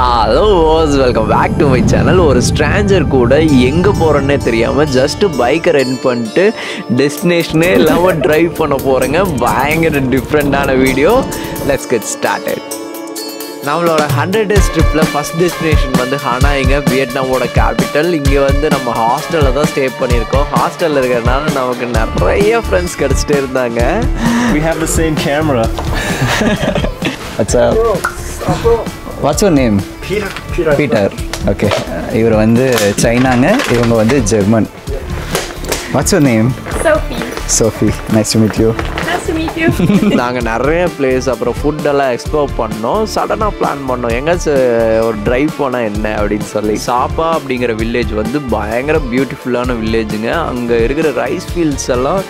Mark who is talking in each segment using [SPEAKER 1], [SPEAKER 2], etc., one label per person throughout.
[SPEAKER 1] Hello, welcome back to my channel. ஒரு Stranger கூட எங்கே போகிறேன்னே தெரியாமல் ஜஸ்ட்டு பைக்கை ரெண்ட் பண்ணிட்டு டெஸ்டினேஷனே இல்லாமல் ட்ரைவ் பண்ண போகிறேங்க. பயங்கர டிஃப்ரெண்ட்டான வீடியோ. Let's get started. நம்மளோட 100 days ட்ரிப்பில் ஃபஸ்ட் டெஸ்டினேஷன் வந்து ஹனாய்ங்க, வியட்நாமோட கேபிட்டல். இங்கே வந்து நம்ம ஹாஸ்டலில் தான் ஸ்டே பண்ணியிருக்கோம். ஹாஸ்டலில் இருக்கிறதுனால நமக்கு நிறைய ஃப்ரெண்ட்ஸ் கிடச்சிட்டே இருந்தாங்க.
[SPEAKER 2] We have the same camera.
[SPEAKER 3] What's up? What's your name? Peter. Okay. இவர் வந்து சைனாங்க, இவங்க வந்து German. What's your name? Sophie. Nice to meet you.
[SPEAKER 1] நாங்கள் நிறைய பிளேஸ் அப்புறம் ஃபுட்டெல்லாம் எக்ஸ்ப்ளோர் பண்ணோம். சடனாக பிளான் பண்ணோம் எங்கேயாச்சும் ஒரு ட்ரைவ் போனால் என்ன அப்படின்னு சொல்லி. சாப்பா அப்படிங்கிற வில்லேஜ் வந்து பயங்கர பியூட்டிஃபுல்லான வில்லேஜுங்க. அங்கே இருக்கிற ரைஸ் ஃபீல்ட்ஸ் எல்லாம்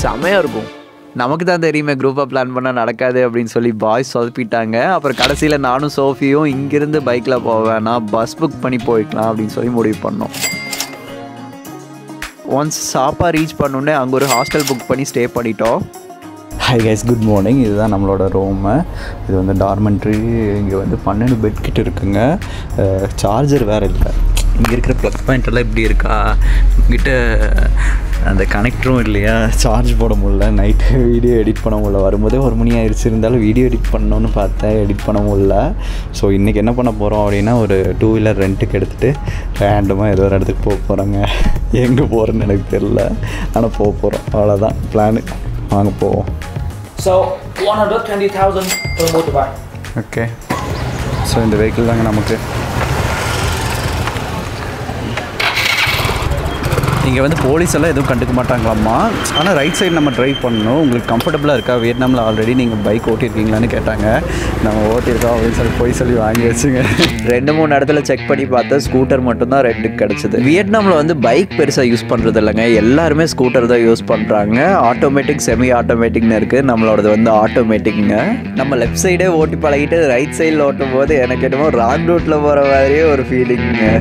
[SPEAKER 1] செமையாக இருக்கும். நமக்கு தான் தெரியுமே குரூப்பாக பிளான் பண்ணால் நடக்காது அப்படின்னு சொல்லி பாய்ஸ் சொதப்பிட்டாங்க. அப்புறம் கடைசியில் நானும் சோஃபியும் இங்கேருந்து பைக்கில் போவேன்னா பஸ் புக் பண்ணி போய்க்கலாம் அப்படின்னு சொல்லி முடிவு பண்ணோம். ஒன்ஸ் சாப்பா ரீச் பண்ணோன்னே அங்கே ஒரு ஹாஸ்டல் புக் பண்ணி ஸ்டே பண்ணிட்டோம்.
[SPEAKER 3] Hi guys, good morning. இதுதான் நம்மளோட ரூமு. இது வந்து டார்மெண்ட்ரி. இங்கே வந்து 12 பெட் கிட்ட இருக்குங்க. சார்ஜர் வேறு இல்லை. இங்கே இருக்கிற ப்ளக் பாயிண்ட் எல்லாம் இப்படி இருக்கா, இங்கிட்ட அந்த கனெக்டரும் இல்லையா, சார்ஜ் போட முடியல. நைட்டு வீடியோ எடிட் பண்ண முடியல. வரும்போதே 1 மணி ஆயிடுச்சு. இருந்தாலும் வீடியோ எடிட் பண்ணணுன்னு பார்த்தேன், எடிட் பண்ண முடியல. ஸோ இன்றைக்கி என்ன பண்ண போகிறோம் அப்படின்னா, ஒரு 2 வீலர் ரெண்ட்டுக்கு எடுத்துகிட்டு ரேண்டமாக ஏதோ ஒரு இடத்துக்கு போக போகிறோங்க. எங்கே போகிறேன்னு எனக்கு தெரில, ஆனால் போக போகிறோம். அவ்வளோதான் பிளானு. வாங்க போவோம்.
[SPEAKER 2] So 120,000 per motorbike.
[SPEAKER 3] Okay. So இந்த வெஹிக்கிள் தாங்க நமக்கு. இங்கே வந்து போலீஸ் எல்லாம் எதுவும் கண்டுக்க மாட்டாங்களாம்மா. ஆனால் ரைட் சைடு நம்ம ட்ரைவ் பண்ணணும். உங்களுக்கு கம்ஃபர்டபுளாக இருக்கா? வியட்நாமில் ஆல்ரெடி நீங்கள் பைக் ஓட்டியிருக்கீங்களான்னு கேட்டாங்க. நம்ம ஓட்டியிருக்கோம் அப்படின்னு சொல்லி வாங்கி வச்சுங்க.
[SPEAKER 1] 2-3 இடத்துல செக் பண்ணி பார்த்தா ஸ்கூட்டர் மட்டும்தான் ரெண்டுக்கு கிடச்சிது. வியட்நாமில் வந்து பைக் பெருசாக யூஸ் பண்ணுறது இல்லைங்க. எல்லாருமே ஸ்கூட்டர் தான் யூஸ் பண்ணுறாங்க. ஆட்டோமேட்டிக், செமி ஆட்டோமேட்டிக்னு இருக்குது. நம்மளோடது வந்து ஆட்டோமேட்டிக்ங்க. நம்ம லெஃப்ட் சைடே ஓட்டி பழகிட்டு ரைட் சைடில் ஓட்டும் போது எனக்கு என்னமோ ராங் ரூட்டில் போகிற மாதிரியே ஒரு ஃபீலிங்க.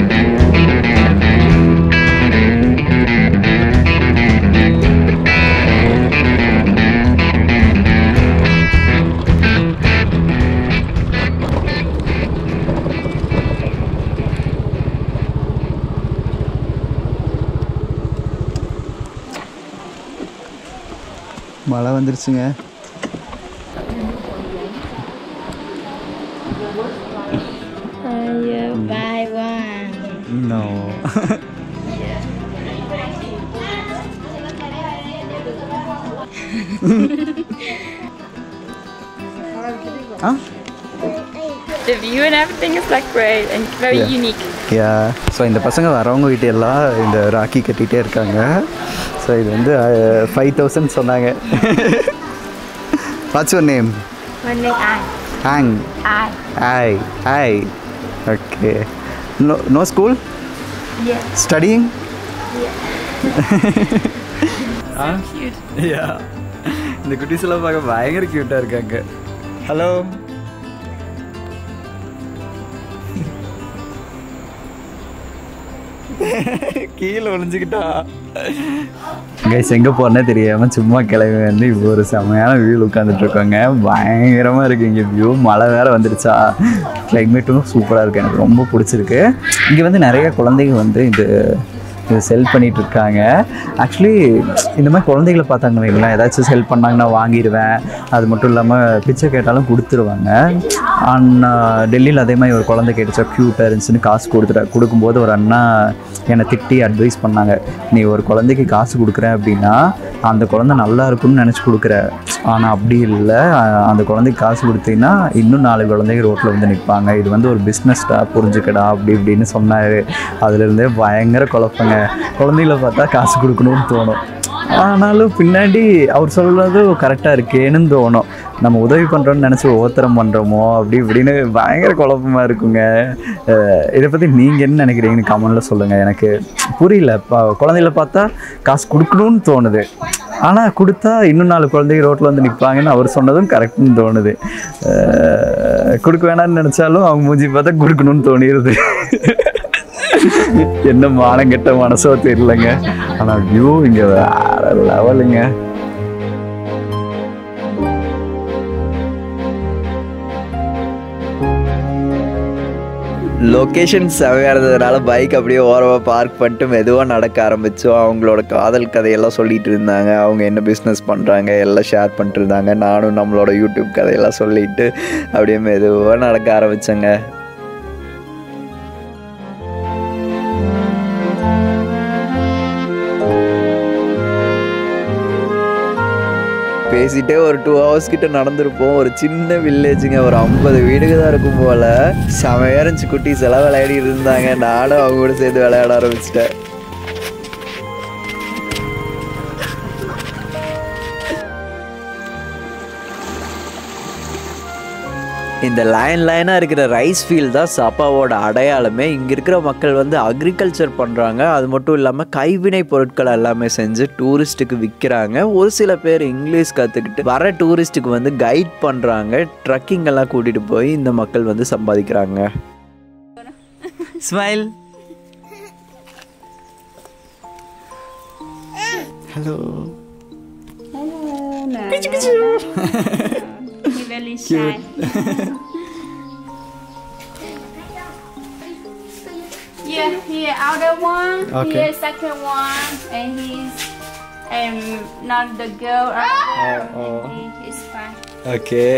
[SPEAKER 3] மழை வந்துருச்சுங்க.
[SPEAKER 4] Buy one.
[SPEAKER 3] No. Huh?
[SPEAKER 4] The view and everything is like great and very unique.
[SPEAKER 3] Yeah. So இந்த பசங்க வரவங்க கிட்ட எல்லாம் இந்த ராக்கி கட்டிகிட்டே இருக்காங்க. ஸோ இது வந்து 5,000 சொன்னாங்க. What's your name?
[SPEAKER 4] My name
[SPEAKER 3] Hang. Hi. Okay. No school?
[SPEAKER 4] Yeah.
[SPEAKER 3] Studying?
[SPEAKER 4] So cute.
[SPEAKER 3] Yeah. இந்த குட்டீஸ் எல்லாம் பார்க்க பயங்கர க்யூட்டாக இருக்காங்க. ஹலோ. கீழே ஒளிஞ்சுக்கிட்டா. கைஸ், எங்கே போகிறேன்னே தெரியாமல் சும்மா கிளம்பி வந்து இப்போ ஒரு செம்மையான வியூ உட்காந்துட்ருக்கோங்க. பயங்கரமாக இருக்குது இங்கே வியூ. மழை வேறு வந்துடுச்சா, கிளைமேட்டும் சூப்பராக இருக்குது. எனக்கு ரொம்ப பிடிச்சிருக்கு. இங்கே வந்து நிறைய குழந்தைங்க வந்து இது செல் பண்ணிகிட்ருக்காங்க. ஆக்சுவலி இந்த மாதிரி குழந்தைகளை பார்த்தாங்க வைங்களேன், ஏதாச்சும் செல் பண்ணாங்கன்னா வாங்கிடுவேன். அது மட்டும் இல்லாமல் பிச்சை கேட்டாலும் கொடுத்துருவாங்க. டெல்லியில் அதே மாதிரி ஒரு குழந்தை கேட்டுச்சா, க்யூட்டாக இருந்துச்சுன்னு காசு கொடுக்கும்போது ஒரு அண்ணா என்னை திட்டி அட்வைஸ் பண்ணாங்க, நீ ஒரு குழந்தைக்கு காசு கொடுக்குறேன் அப்படின்னா அந்த குழந்தை நல்லா இருக்குன்னு நினச்சி கொடுக்குற, ஆனால் அப்படி இல்லை, அந்த குழந்தைக்கு காசு கொடுத்தீங்கன்னா இன்னும் 4 குழந்தைங்க ரோட்டில் வந்து நிற்பாங்க. இது வந்து ஒரு பிஸ்னஸ்டா, புரிஞ்சுக்கடா அப்படி இப்படின்னு சொன்னார். அதுலேருந்தே பயங்கர குழப்பங்க. குழந்தைகளை பார்த்தா காசு கொடுக்கணும்னு தோணும், ஆனாலும் பின்னாடி அவர் சொல்கிறது கரெக்டாக இருக்கேன்னு தோணும். நம்ம உதவி பண்ணுறோன்னு நினச்சி ஓத்திரம் பண்ணுறோமோ அப்படி இப்படின்னு பயங்கர குழப்பமாக இருக்குங்க. இதை பற்றி நீங்கள் என்ன நினைக்கிறீங்கன்னு கமெண்டில் சொல்லுங்கள். எனக்கு புரியல. குழந்தைகளை பார்த்தா காசு கொடுக்கணும்னு தோணுது, ஆனால் கொடுத்தா இன்னும் 4 குழந்தைங்க ரோட்டில் வந்து நிற்பாங்கன்னு அவர் சொன்னதும் கரெக்டுன்னு தோணுது. கொடுக்க வேணான்னு நினச்சாலும் அவங்க மூஞ்சி பார்த்தா கொடுக்கணும்னு தோணிடுது. என்ன மானம் கெட்ட மனசோ தெரியலங்க. ஆனால் வியூ இங்கே வேற லெவலுங்க.
[SPEAKER 1] லொக்கேஷன் செவையாக இருந்ததுனால பைக் அப்படியே ஓரமாக பார்க் பண்ணிட்டு மெதுவாக நடக்க ஆரம்பித்தோம். அவங்களோட காதல் கதையெல்லாம் சொல்லிகிட்டு இருந்தாங்க. அவங்க என்ன பிஸ்னஸ் பண்ணுறாங்க எல்லாம் ஷேர் பண்ணிட்டு இருந்தாங்க. நானும் நம்மளோட யூடியூப் கதையெல்லாம் சொல்லிட்டு அப்படியே மெதுவாக நடக்க ஆரம்பித்தேங்க. பேசிட்டே ஒரு 2 hours கிட்ட நடந்திருப்போம். ஒரு சின்ன வில்லேஜுங்க, ஒரு 50 வீடுங்க தான் இருக்கும் போல். செமையாக இருந்துச்சு. குட்டீஸ் எல்லாம் விளையாடிட்டு இருந்தாங்க. நானும் அவங்க கூட சேர்ந்து விளையாட ஆரம்பிச்சிட்டேன். இந்த லைனாக இருக்கிற ரைஸ் ஃபீல்ட் தான் சப்பாவோட அடையாளமே. இங்கே இருக்கிற மக்கள் வந்து அக்ரிகல்ச்சர் பண்ணுறாங்க. அது மட்டும் இல்லாமல் கைவினை பொருட்கள் எல்லாமே செஞ்சு டூரிஸ்ட்டுக்கு விற்கிறாங்க. ஒரு சில பேர் இங்கிலீஷ் கற்றுக்கிட்டு வர டூரிஸ்ட்டுக்கு வந்து கைட் பண்ணுறாங்க. ட்ரக்கிங் எல்லாம் கூட்டிகிட்டு போய் இந்த மக்கள் வந்து சம்பாதிக்கிறாங்க. Smile. Hello.
[SPEAKER 4] Really shy. Here outer one.
[SPEAKER 3] Okay.
[SPEAKER 4] Here second one, and he's not the girl. He's fine.
[SPEAKER 3] Okay.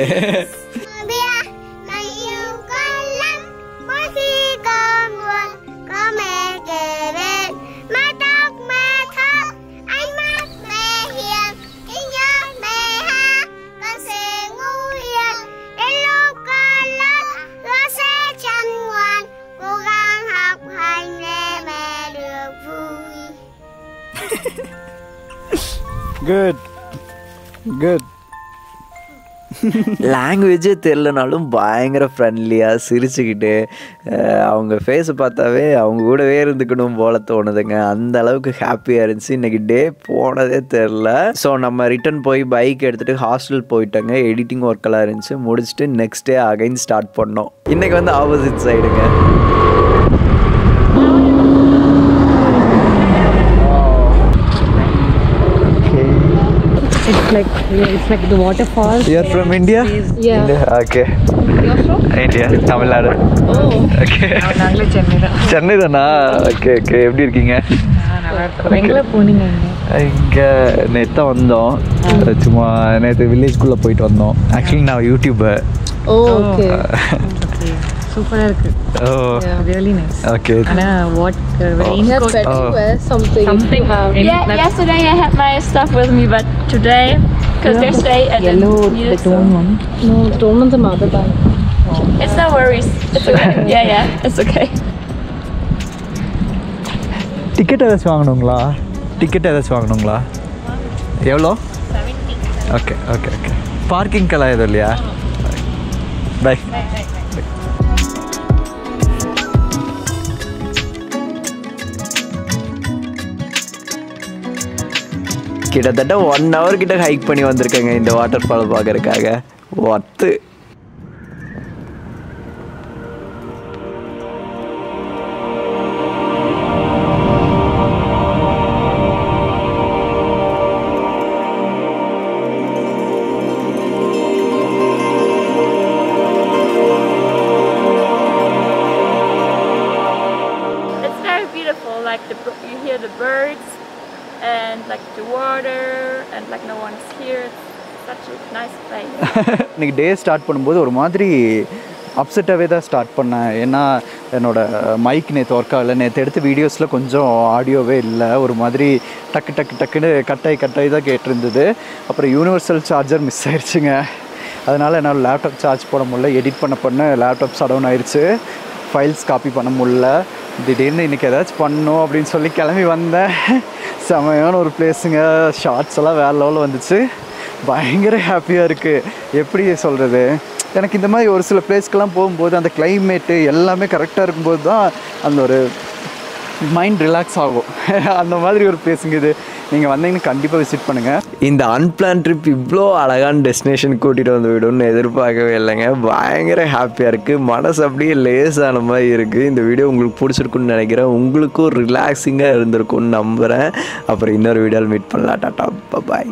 [SPEAKER 3] Good.
[SPEAKER 1] லாங்குவேஜே தெரிலனாலும் பயங்கர ஃப்ரெண்ட்லியாக சிரிச்சுக்கிட்டு அவங்க ஃபேஸை பார்த்தாவே அவங்க கூடவே இருந்துக்கணும் போல தோணுதுங்க. அந்த அளவுக்கு ஹாப்பியாக இருந்துச்சு. இன்றைக்கி டே போனதே தெரில. ஸோ நம்ம ரிட்டன் போய் பைக் எடுத்துகிட்டு ஹாஸ்டல் போயிட்டோங்க. எடிட்டிங் ஒர்க்கெல்லாம் இருந்துச்சு. முடிச்சுட்டு நெக்ஸ்ட் டே அகைன் ஸ்டார்ட் பண்ணோம். இன்றைக்கி வந்து opposite சைடுங்க.
[SPEAKER 5] It's like the waterfalls.
[SPEAKER 3] You're from India?
[SPEAKER 5] Yeah.
[SPEAKER 3] India. Okay.
[SPEAKER 5] You're from?
[SPEAKER 3] India, Tamil Nadu.
[SPEAKER 5] Oh.
[SPEAKER 3] Okay.
[SPEAKER 5] நாங்களே சென்னை தான்.
[SPEAKER 3] சென்னை தானா? Okay okay. எப்படி இருக்கீங்க?
[SPEAKER 5] நல்லா இருக்கோம். எங்கே போனீங்க?
[SPEAKER 3] இங்கே நேற்று வந்தோம். சும்மா நேற்று வில்லேஜ்குள்ளே போயிட்டு வந்தோம். ஆக்சுவலி நான் யூடியூபர்.
[SPEAKER 5] ஓகே. சூப்பராக இருக்கு. Really nice.
[SPEAKER 3] Okay.
[SPEAKER 5] ஆனால் what
[SPEAKER 4] Raincoat.
[SPEAKER 5] something.
[SPEAKER 4] Yesterday I had my stuff with me, but today, because they stay at
[SPEAKER 5] Yellow, the tone one. No, the tone one's a mother bag.
[SPEAKER 4] It's no worries. It's okay. Yeah, it's okay.
[SPEAKER 3] Ticket ஏதாச்சும் வாங்கணுங்களா? எவ்வளோ?
[SPEAKER 4] 70.
[SPEAKER 3] Okay okay okay. பார்க்கிங்கெல்லாம் எதுவும் இல்லையா? By.
[SPEAKER 1] கிட்டத்தட்ட 1 hour கிட்ட hike பண்ணி வந்திருக்கேங்க இந்த water fall பார்க்கறதுக்காக. Worth.
[SPEAKER 4] It's very beautiful. Like you hear the birds. And like the water and like no one's here. It's such a nice place.
[SPEAKER 3] இன்னைக்கு day start பண்ணும்போது ஒரு மாதிரி அப்செட்டாகவே தான் ஸ்டார்ட் பண்ணேன். ஏன்னா என்னோடய மைக் நேற்று ஒர்க் ஆகலை. நேற்று எடுத்த வீடியோஸில் கொஞ்சம் ஆடியோவே இல்லை. ஒரு மாதிரி டக்குன்னு கட்டாய் தான் கேட்டிருந்தது. அப்புறம் யூனிவர்சல் சார்ஜர் மிஸ் ஆயிடுச்சுங்க. அதனால் என்னால் லேப்டாப் சார்ஜ் போட முடியல. எடிட் பண்ண லேப்டாப் ஷட் டவுன் ஆயிடுச்சு. ஃபைல்ஸ் காப்பி பண்ண முடியல. திடீர்னு இன்றைக்கி ஏதாச்சும் பண்ணணும் அப்படின்னு சொல்லி கிளம்பி வந்தேன். செமையான ஒரு பிளேஸுங்க. ஷார்ட்ஸ் எல்லாம் வேறு லெவலில் வந்துச்சு. பயங்கர ஹாப்பியாக இருக்குது. எப்படி சொல்கிறது, எனக்கு இந்த மாதிரி ஒரு சில பிளேஸ்க்கெல்லாம் போகும்போது அந்த கிளைமேட்டு எல்லாமே கரெக்டாக இருக்கும்போது தான் அந்த ஒரு மைண்ட் ரிலாக்ஸ் ஆகும். அந்த மாதிரி ஒரு பிளேஸுங்க இது. நீங்கள் வந்தீங்கன்னா கண்டிப்பாக விசிட் பண்ணுங்கள்.
[SPEAKER 1] இந்த அன்பிளான் ட்ரிப் இவ்வளோ அழகான டெஸ்டினேஷன் கூட்டிகிட்டு வந்து விடும்னு எதிர்பார்க்கவே இல்லைங்க. பயங்கர ஹாப்பியாக இருக்குது. மனசு அப்படியே லேஸான மாதிரி இருக்குது. இந்த வீடியோ உங்களுக்கு பிடிச்சிருக்குன்னு நினைக்கிறேன். உங்களுக்கும் ரிலாக்ஸிங்காக இருந்திருக்கும்னு நம்புகிறேன். அப்புறம் இன்னொரு வீடியோவில் மீட் பண்ணலாம். டாட்டா, பாய்.